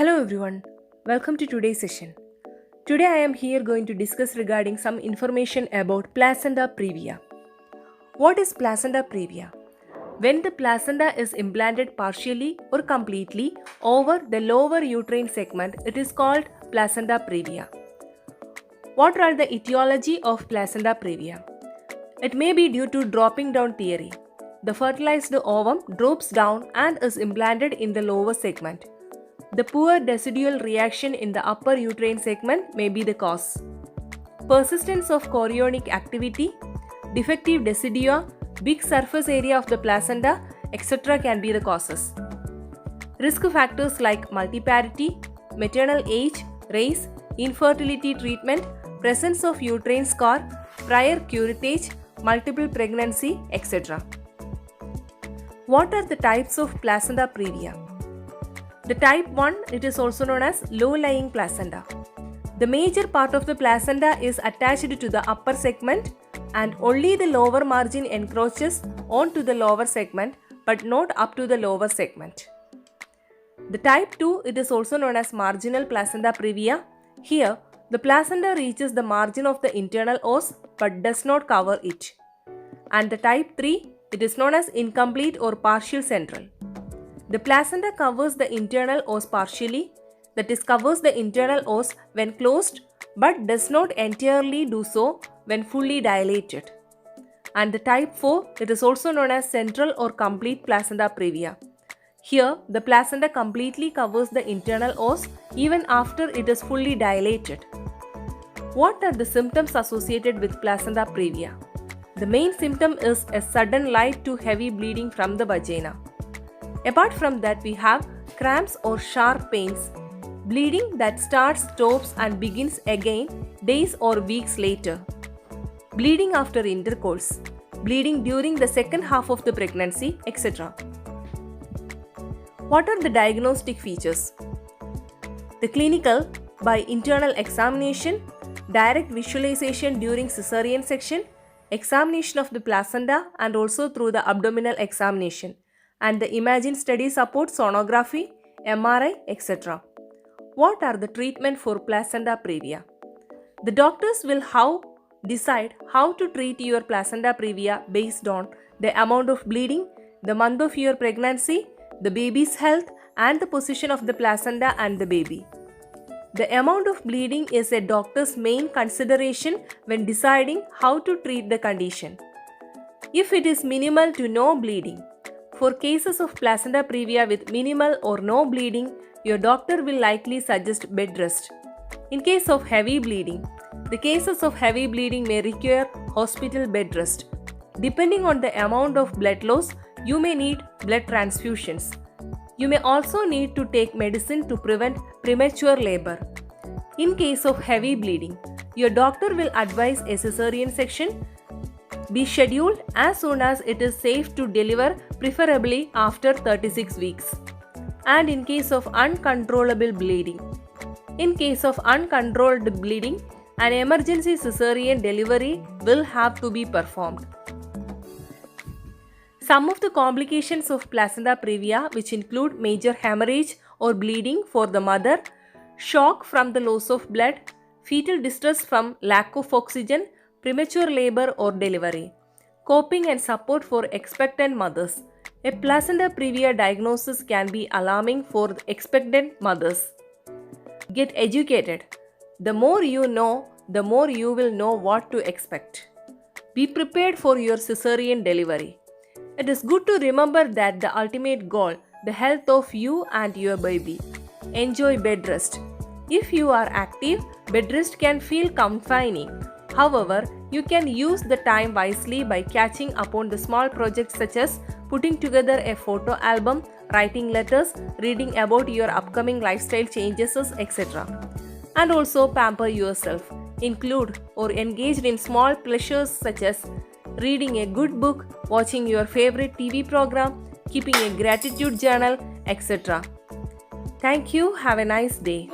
Hello everyone, welcome to today's session. Today I am here going to discuss regarding some information about placenta previa. What is placenta previa? When the placenta is implanted partially or completely over the lower uterine segment, it is called placenta previa. What are the etiology of placenta previa? It may be due to dropping down theory. The fertilized ovum drops down and is implanted in the lower segment. The poor decidual reaction in the upper uterine segment may be the cause. Persistence of chorionic activity, defective decidua, big surface area of the placenta, etc. can be the causes. Risk factors like multiparity, maternal age, race, infertility treatment, presence of uterine scar, prior curettage, multiple pregnancy, etc. What are the types of placenta previa? The type 1, it is also known as low-lying placenta. The major part of the placenta is attached to the upper segment and only the lower margin encroaches onto the lower segment but not up to the lower segment. The type 2, it is also known as marginal placenta previa. Here, the placenta reaches the margin of the internal os but does not cover it. And the type 3, it is known as incomplete or partial central. The placenta covers the internal os partially, that is covers the internal os when closed but does not entirely do so when fully dilated. And the type 4, it is also known as central or complete placenta previa. Here, the placenta completely covers the internal os even after it is fully dilated. What are the symptoms associated with placenta previa? The main symptom is a sudden light to heavy bleeding from the vagina. Apart from that, we have cramps or sharp pains, bleeding that starts, stops and begins again days or weeks later, bleeding after intercourse, bleeding during the second half of the pregnancy, etc. What are the diagnostic features? The clinical by internal examination, direct visualization during cesarean section, examination of the placenta and also through the abdominal examination. And the imaging study support sonography, MRI, etc. What are the treatment for placenta previa? The doctors will decide how to treat your placenta previa based on the amount of bleeding, the month of your pregnancy, the baby's health and the position of the placenta and the baby. The amount of bleeding is a doctor's main consideration when deciding how to treat the condition. If it is minimal to no bleeding, for cases of placenta previa with minimal or no bleeding, your doctor will likely suggest bed rest. In case of heavy bleeding, the cases of heavy bleeding may require hospital bed rest. Depending on the amount of blood loss, you may need blood transfusions. You may also need to take medicine to prevent premature labor. In case of heavy bleeding, your doctor will advise a cesarean section be scheduled as soon as it is safe to deliver, preferably after 36 weeks. And in case of uncontrollable bleeding. In case of uncontrolled bleeding, an emergency cesarean delivery will have to be performed. Some of the complications of placenta previa, which include major hemorrhage or bleeding for the mother, shock from the loss of blood, fetal distress from lack of oxygen, premature labor or delivery. Coping and support for expectant mothers. A placenta previa diagnosis can be alarming for expectant mothers. Get educated. The more you know, the more you will know what to expect. Be prepared for your cesarean delivery. It is good to remember that the ultimate goal, the health of you and your baby. Enjoy bed rest. If you are active, bed rest can feel confining. However, you can use the time wisely by catching upon the small projects such as putting together a photo album, writing letters, reading about your upcoming lifestyle changes, etc. And also pamper yourself. Include or engage in small pleasures such as reading a good book, watching your favorite TV program, keeping a gratitude journal, etc. Thank you. Have a nice day.